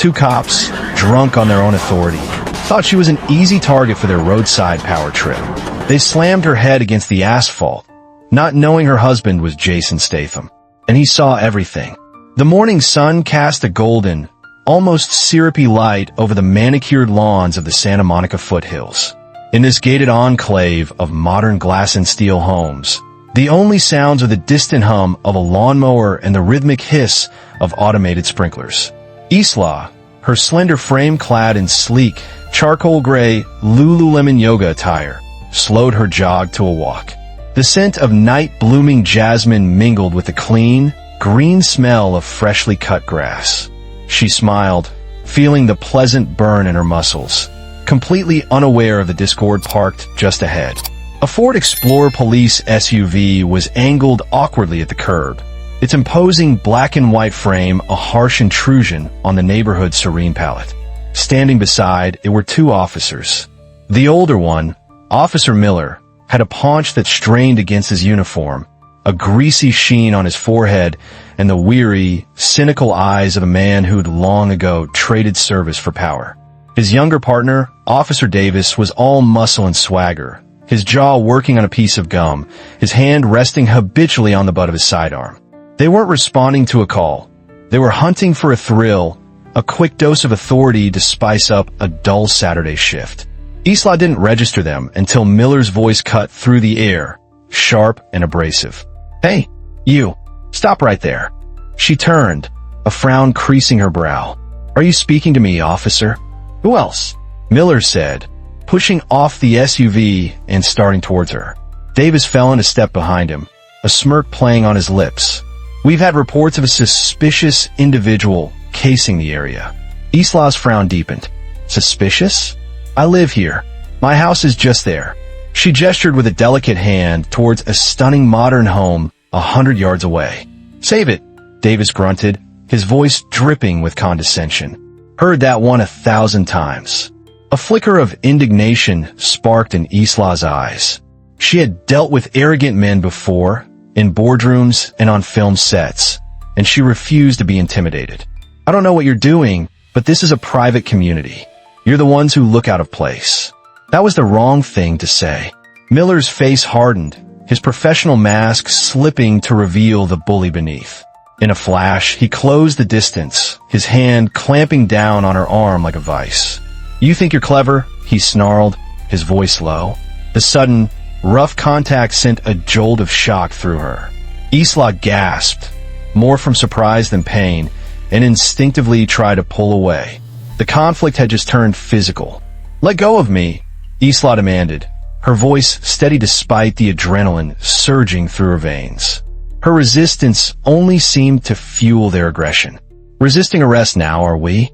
Two cops, drunk on their own authority, thought she was an easy target for their roadside power trip. They slammed her head against the asphalt, not knowing her husband was Jason Statham, and he saw everything. The morning sun cast a golden, almost syrupy light over the manicured lawns of the Santa Monica foothills. In this gated enclave of modern glass and steel homes, the only sounds are the distant hum of a lawnmower and the rhythmic hiss of automated sprinklers. Isla, her slender frame clad in sleek, charcoal gray Lululemon yoga attire, slowed her jog to a walk. The scent of night-blooming jasmine mingled with the clean, green smell of freshly cut grass. She smiled, feeling the pleasant burn in her muscles, completely unaware of the discord parked just ahead. A Ford Explorer police SUV was angled awkwardly at the curb, its imposing black and white frame a harsh intrusion on the neighborhood's serene palette. Standing beside it were two officers. The older one, Officer Miller, had a paunch that strained against his uniform, a greasy sheen on his forehead, and the weary, cynical eyes of a man who'd long ago traded service for power. His younger partner, Officer Davis, was all muscle and swagger, his jaw working on a piece of gum, his hand resting habitually on the butt of his sidearm. They weren't responding to a call. They were hunting for a thrill, a quick dose of authority to spice up a dull Saturday shift. Isla didn't register them until Miller's voice cut through the air, sharp and abrasive. "Hey, you, stop right there." She turned, a frown creasing her brow. "Are you speaking to me, officer?" "Who else?" Miller said, pushing off the SUV and starting towards her. Davis fell in a step behind him, a smirk playing on his lips. "We've had reports of a suspicious individual casing the area." Isla's frown deepened. "Suspicious? I live here. My house is just there." She gestured with a delicate hand towards a stunning modern home 100 yards away. "Save it," Davis grunted, his voice dripping with condescension. "Heard that one 1,000 times." A flicker of indignation sparked in Isla's eyes. She had dealt with arrogant men before, in boardrooms and on film sets, and she refused to be intimidated. "I don't know what you're doing, but this is a private community. You're the ones who look out of place." That was the wrong thing to say. Miller's face hardened, his professional mask slipping to reveal the bully beneath. In a flash, he closed the distance, his hand clamping down on her arm like a vice. "You think you're clever?" he snarled, his voice low. The sudden, rough contact sent a jolt of shock through her. Isla gasped, more from surprise than pain, and instinctively tried to pull away. The conflict had just turned physical. "Let go of me," Isla demanded, her voice steady despite the adrenaline surging through her veins. Her resistance only seemed to fuel their aggression. "Resisting arrest now, are we?"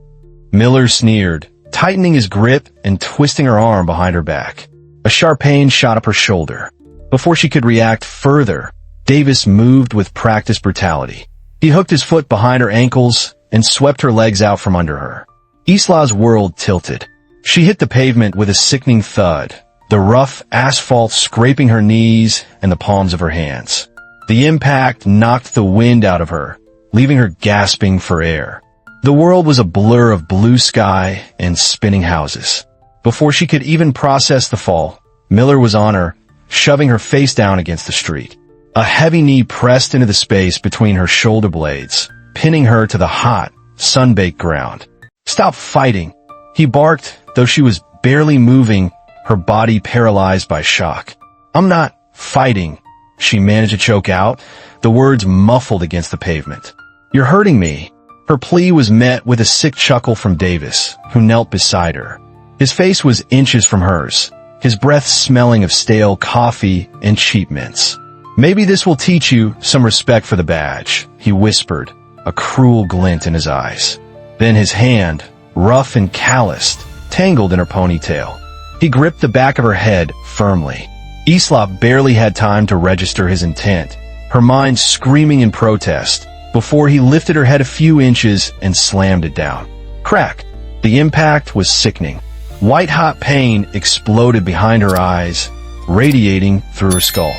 Miller sneered, tightening his grip and twisting her arm behind her back. A sharp pain shot up her shoulder. Before she could react further, Davis moved with practiced brutality. He hooked his foot behind her ankles and swept her legs out from under her. Isla's world tilted. She hit the pavement with a sickening thud, the rough asphalt scraping her knees and the palms of her hands. The impact knocked the wind out of her, leaving her gasping for air. The world was a blur of blue sky and spinning houses. Before she could even process the fall, Miller was on her, shoving her face down against the street. A heavy knee pressed into the space between her shoulder blades, pinning her to the hot, sun-baked ground. "Stop fighting," he barked, though she was barely moving, her body paralyzed by shock. "I'm not fighting," she managed to choke out, the words muffled against the pavement. "You're hurting me." Her plea was met with a sick chuckle from Davis, who knelt beside her. His face was inches from hers, his breath smelling of stale coffee and cheap mints. "Maybe this will teach you some respect for the badge," he whispered, a cruel glint in his eyes. Then his hand, rough and calloused, tangled in her ponytail. He gripped the back of her head firmly. Isla barely had time to register his intent, her mind screaming in protest, before he lifted her head a few inches and slammed it down. Crack! The impact was sickening. White-hot pain exploded behind her eyes, radiating through her skull.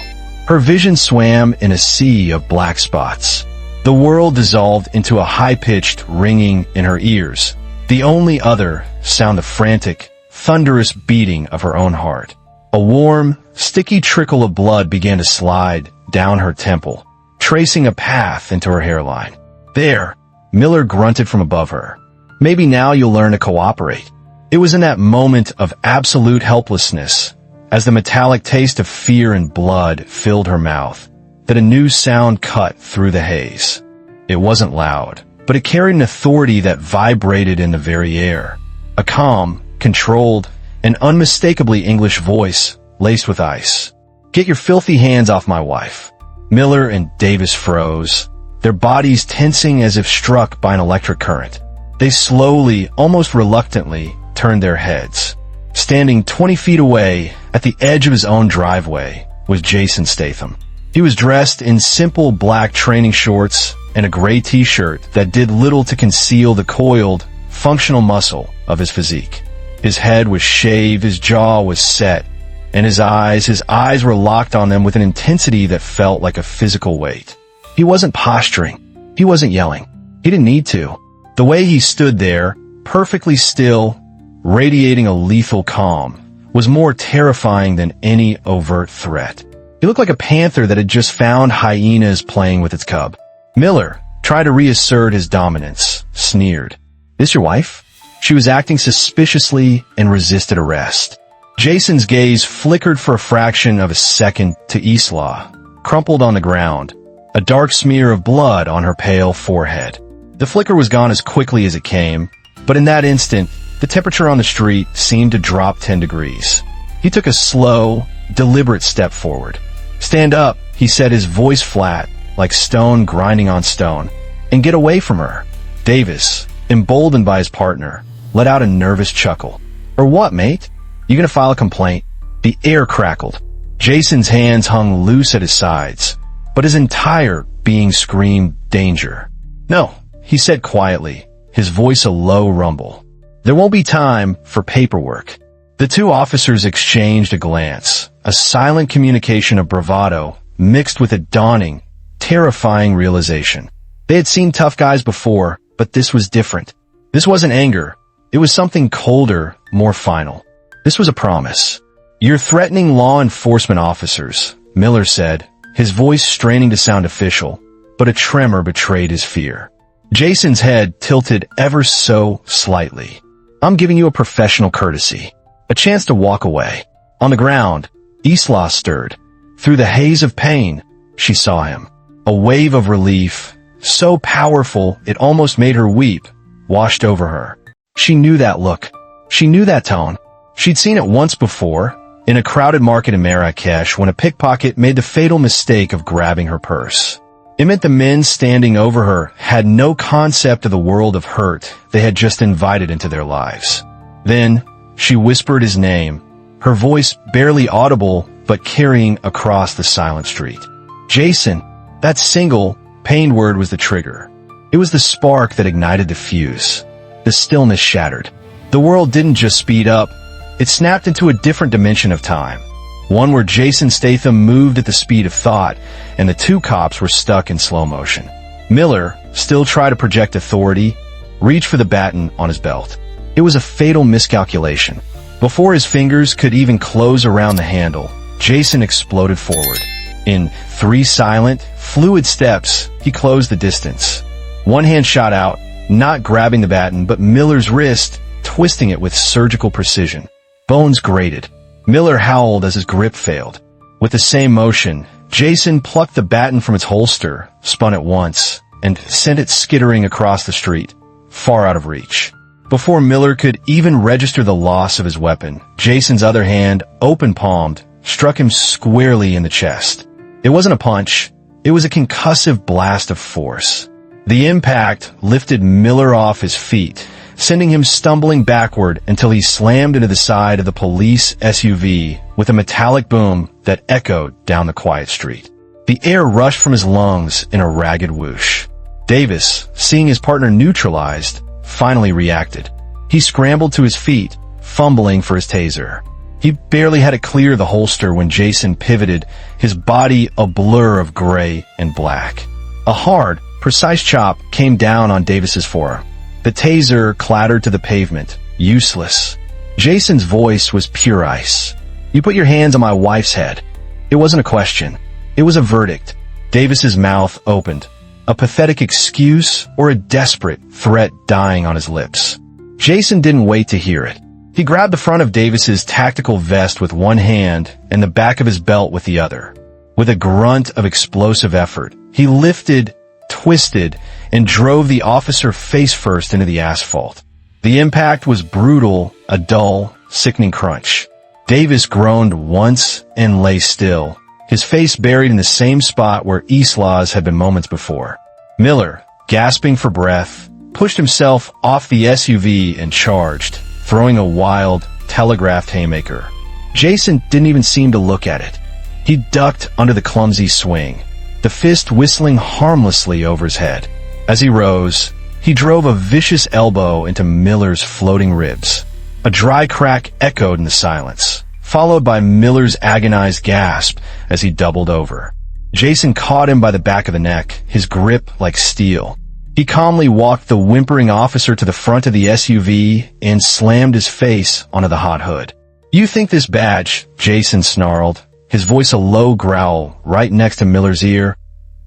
Her vision swam in a sea of black spots. The world dissolved into a high-pitched ringing in her ears, The only other sound the frantic, thunderous beating of her own heart. A warm, sticky trickle of blood began to slide down her temple, tracing a path into her hairline. "There," Miller grunted from above her. "Maybe now you'll learn to cooperate." It was in that moment of absolute helplessness, as the metallic taste of fear and blood filled her mouth, that a new sound cut through the haze. It wasn't loud, but it carried an authority that vibrated in the very air. A calm, controlled, and unmistakably English voice laced with ice. "Get your filthy hands off my wife." Miller and Davis froze, their bodies tensing as if struck by an electric current. They slowly, almost reluctantly, turned their heads. Standing 20 feet away, at the edge of his own driveway, was Jason Statham. He was dressed in simple black training shorts and a gray t-shirt that did little to conceal the coiled, functional muscle of his physique. His head was shaved, his jaw was set, and his eyes were locked on them with an intensity that felt like a physical weight. He wasn't posturing. He wasn't yelling. He didn't need to. The way he stood there, perfectly still, radiating a lethal calm, was more terrifying than any overt threat. He looked like a panther that had just found hyenas playing with its cub. Miller tried to reassert his dominance, sneered. "This your wife?" She was acting suspiciously and resisted arrest. Jason's gaze flickered for a fraction of a second to Isla, crumpled on the ground, a dark smear of blood on her pale forehead. The flicker was gone as quickly as it came, but in that instant, the temperature on the street seemed to drop 10 degrees. He took a slow, deliberate step forward. "Stand up," he said, his voice flat, like stone grinding on stone, "and get away from her." Davis, emboldened by his partner, let out a nervous chuckle. "Or what, mate? You gonna file a complaint?" The air crackled. Jason's hands hung loose at his sides, but his entire being screamed danger. "No," he said quietly, his voice a low rumble. "There won't be time for paperwork." The two officers exchanged a glance, a silent communication of bravado mixed with a dawning, terrifying realization. They had seen tough guys before, but this was different. This wasn't anger. It was something colder, more final. This was a promise. "You're threatening law enforcement officers," Miller said, his voice straining to sound official, but a tremor betrayed his fear. Jason's head tilted ever so slightly. "I'm giving you a professional courtesy. A chance to walk away." On the ground, Isla stirred. Through the haze of pain, she saw him. A wave of relief, so powerful it almost made her weep, washed over her. She knew that look. She knew that tone. She'd seen it once before, in a crowded market in Marrakesh when a pickpocket made the fatal mistake of grabbing her purse. It meant the men standing over her had no concept of the world of hurt they had just invited into their lives. Then, she whispered his name, her voice barely audible but carrying across the silent street. "Jason." That single, pained word was the trigger. It was the spark that ignited the fuse. The stillness shattered. The world didn't just speed up, it snapped into a different dimension of time. One where Jason Statham moved at the speed of thought, and the two cops were stuck in slow motion. Miller, still tried to project authority, reached for the baton on his belt. It was a fatal miscalculation. Before his fingers could even close around the handle, Jason exploded forward. In 3 silent, fluid steps, he closed the distance. One hand shot out, not grabbing the baton, but Miller's wrist, twisting it with surgical precision. Bones grated. Miller howled as his grip failed. With the same motion, Jason plucked the baton from its holster, spun it once, and sent it skittering across the street, far out of reach. Before Miller could even register the loss of his weapon, Jason's other hand, open-palmed, struck him squarely in the chest. It wasn't a punch. It was a concussive blast of force. The impact lifted Miller off his feet, sending him stumbling backward until he slammed into the side of the police SUV with a metallic boom that echoed down the quiet street. The air rushed from his lungs in a ragged whoosh. Davis, seeing his partner neutralized, finally reacted. He scrambled to his feet, fumbling for his taser. He barely had it clear the holster when Jason pivoted, his body a blur of gray and black. A hard, precise chop came down on Davis's forearm. The taser clattered to the pavement. Useless. Jason's voice was pure ice. "You put your hands on my wife's head." It wasn't a question. It was a verdict. Davis's mouth opened. A pathetic excuse or a desperate threat dying on his lips. Jason didn't wait to hear it. He grabbed the front of Davis's tactical vest with one hand and the back of his belt with the other. With a grunt of explosive effort, he lifted, twisted, and drove the officer face first into the asphalt. The impact was brutal, a dull, sickening crunch. Davis groaned once and lay still, his face buried in the same spot where Islaw's had been moments before. Miller, gasping for breath, pushed himself off the SUV and charged, throwing a wild, telegraphed haymaker. Jason didn't even seem to look at it. He ducked under the clumsy swing, the fist whistling harmlessly over his head. As he rose, he drove a vicious elbow into Miller's floating ribs. A dry crack echoed in the silence, followed by Miller's agonized gasp as he doubled over. Jason caught him by the back of the neck, his grip like steel. He calmly walked the whimpering officer to the front of the SUV and slammed his face onto the hot hood. "You think this badge," Jason snarled, his voice a low growl right next to Miller's ear,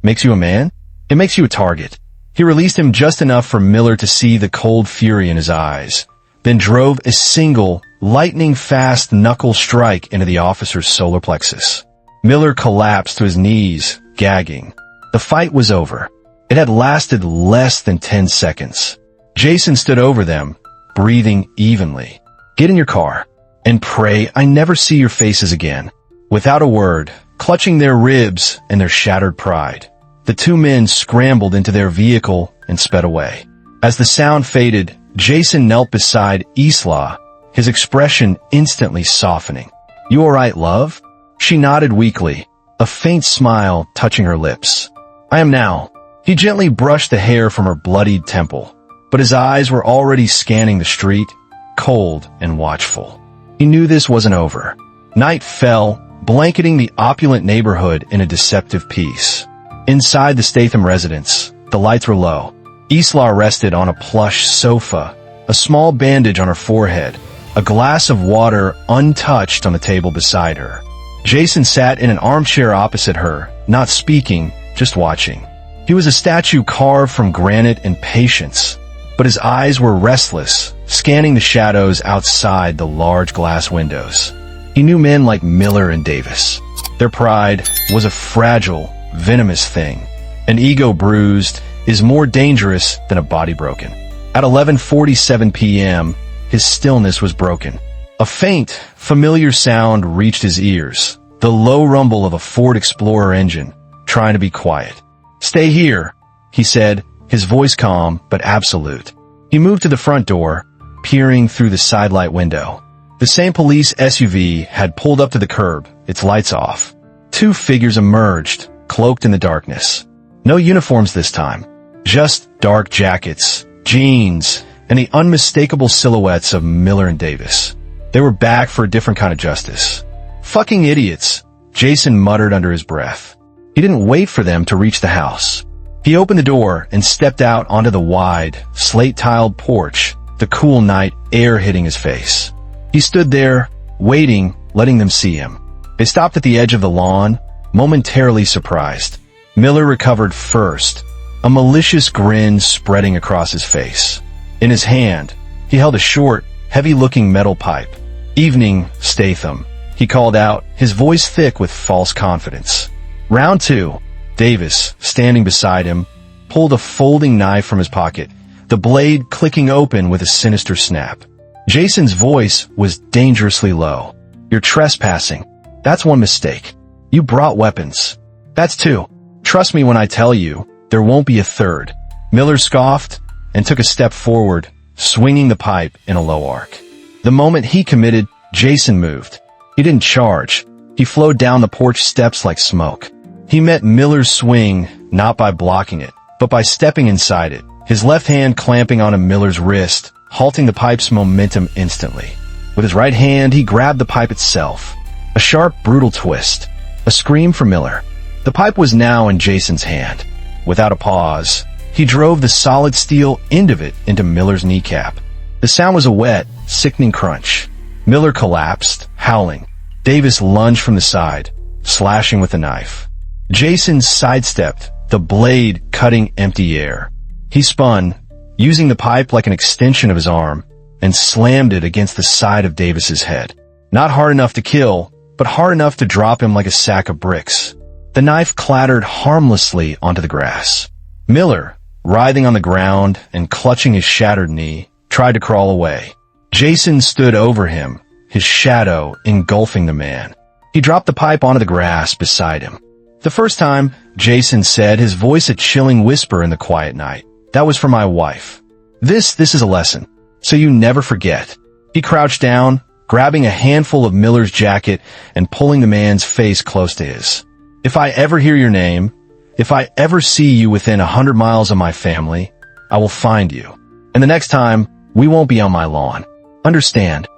"makes you a man? It makes you a target." He released him just enough for Miller to see the cold fury in his eyes, then drove a single, lightning-fast knuckle strike into the officer's solar plexus. Miller collapsed to his knees, gagging. The fight was over. It had lasted less than 10 seconds. Jason stood over them, breathing evenly. "Get in your car, and pray I never see your faces again." Without a word, clutching their ribs and their shattered pride, the two men scrambled into their vehicle and sped away. As the sound faded, Jason knelt beside Islaw, his expression instantly softening. "You all right, love?" She nodded weakly, a faint smile touching her lips. "I am now." He gently brushed the hair from her bloodied temple, but his eyes were already scanning the street, cold and watchful. He knew this wasn't over. Night fell, blanketing the opulent neighborhood in a deceptive peace. Inside the Statham residence, the lights were low. Islaw rested on a plush sofa, a small bandage on her forehead, a glass of water untouched on the table beside her. Jason sat in an armchair opposite her, not speaking, just watching. He was a statue carved from granite and patience, but his eyes were restless, scanning the shadows outside the large glass windows. He knew men like Miller and Davis. Their pride was a fragile, venomous thing. An ego bruised is more dangerous than a body broken. At 11:47 p.m., his stillness was broken. A faint, familiar sound reached his ears, the low rumble of a Ford Explorer engine, trying to be quiet. "Stay here," he said, his voice calm but absolute. He moved to the front door, peering through the sidelight window. The same police SUV had pulled up to the curb, its lights off. Two figures emerged, cloaked in the darkness. No uniforms this time, just dark jackets, jeans, and the unmistakable silhouettes of Miller and Davis. They were back for a different kind of justice. "Fucking idiots," Jason muttered under his breath. He didn't wait for them to reach the house. He opened the door and stepped out onto the wide, slate-tiled porch, the cool night air hitting his face. He stood there, waiting, letting them see him. They stopped at the edge of the lawn, momentarily surprised. Miller recovered first, a malicious grin spreading across his face. In his hand, he held a short, heavy-looking metal pipe. "Evening, Statham," he called out, his voice thick with false confidence. Round two. Davis, standing beside him, pulled a folding knife from his pocket, the blade clicking open with a sinister snap. Jason's voice was dangerously low. "You're trespassing. That's one mistake. You brought weapons. That's two. Trust me when I tell you, there won't be a third." Miller scoffed and took a step forward, swinging the pipe in a low arc. The moment he committed, Jason moved. He didn't charge. He flowed down the porch steps like smoke. He met Miller's swing, not by blocking it, but by stepping inside it, his left hand clamping onto Miller's wrist, halting the pipe's momentum instantly. With his right hand, he grabbed the pipe itself. A sharp, brutal twist. A scream for Miller. The pipe was now in Jason's hand. Without a pause, He drove the solid steel end of it into Miller's kneecap. The sound was a wet, sickening crunch. Miller collapsed, howling. Davis lunged from the side, slashing with the knife. Jason sidestepped, the blade cutting empty air. He spun, using the pipe like an extension of his arm, and slammed it against the side of Davis's head. Not hard enough to kill, but hard enough to drop him like a sack of bricks. The knife clattered harmlessly onto the grass. Miller, writhing on the ground and clutching his shattered knee, tried to crawl away. Jason stood over him, his shadow engulfing the man. He dropped the pipe onto the grass beside him. The first time, Jason said, his voice a chilling whisper in the quiet night, "That was for my wife. This is a lesson, so you never forget." He crouched down, grabbing a handful of Miller's jacket and pulling the man's face close to his. "If I ever hear your name, if I ever see you within 100 miles of my family, I will find you. And the next time, we won't be on my lawn. Understand?"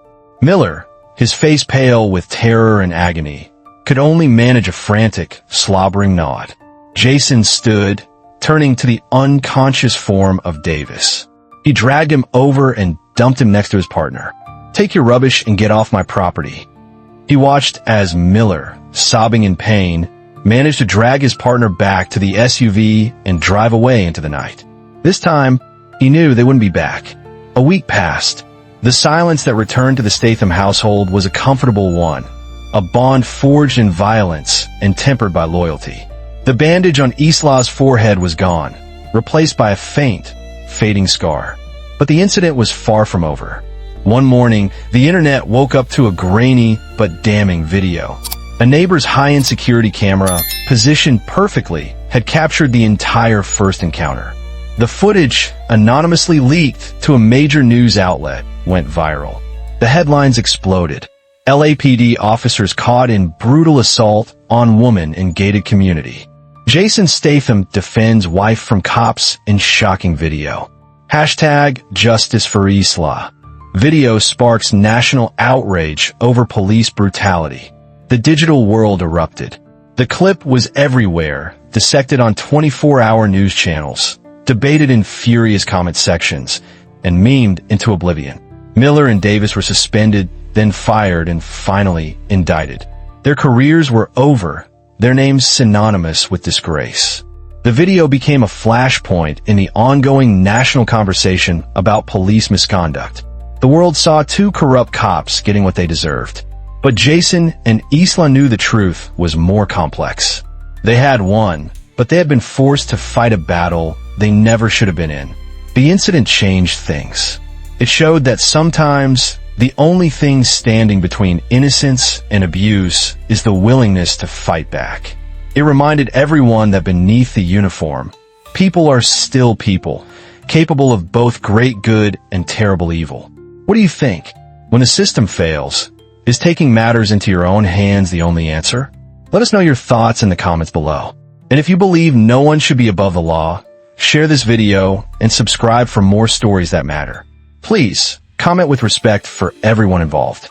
Miller, his face pale with terror and agony, could only manage a frantic, slobbering nod. Jason stood, turning to the unconscious form of Davis. He dragged him over and dumped him next to his partner. "Take your rubbish and get off my property." He watched as Miller, sobbing in pain, managed to drag his partner back to the SUV and drive away into the night. This time, he knew they wouldn't be back. A week passed. The silence that returned to the Statham household was a comfortable one, a bond forged in violence and tempered by loyalty. The bandage on Islah's forehead was gone, replaced by a faint, fading scar. But the incident was far from over. One morning, the internet woke up to a grainy but damning video. A neighbor's high-end security camera, positioned perfectly, had captured the entire first encounter. The footage, anonymously leaked to a major news outlet, went viral. The headlines exploded. LAPD officers caught in brutal assault on woman in gated community. Jason Statham defends wife from cops in shocking video. Hashtag Justice for Islah. Video sparks national outrage over police brutality. The digital world erupted. The clip was everywhere, dissected on 24-hour news channels, debated in furious comment sections, and memed into oblivion. Miller and Davis were suspended, then fired, and finally indicted. Their careers were over, their names synonymous with disgrace. The video became a flashpoint in the ongoing national conversation about police misconduct. The world saw two corrupt cops getting what they deserved. But Jason and Islah knew the truth was more complex. They had won, but they had been forced to fight a battle they never should have been in. The incident changed things. It showed that sometimes the only thing standing between innocence and abuse is the willingness to fight back. It reminded everyone that beneath the uniform, people are still people, capable of both great good and terrible evil. What do you think? When the system fails, is taking matters into your own hands the only answer? Let us know your thoughts in the comments below. And if you believe no one should be above the law, share this video and subscribe for more stories that matter. Please, comment with respect for everyone involved.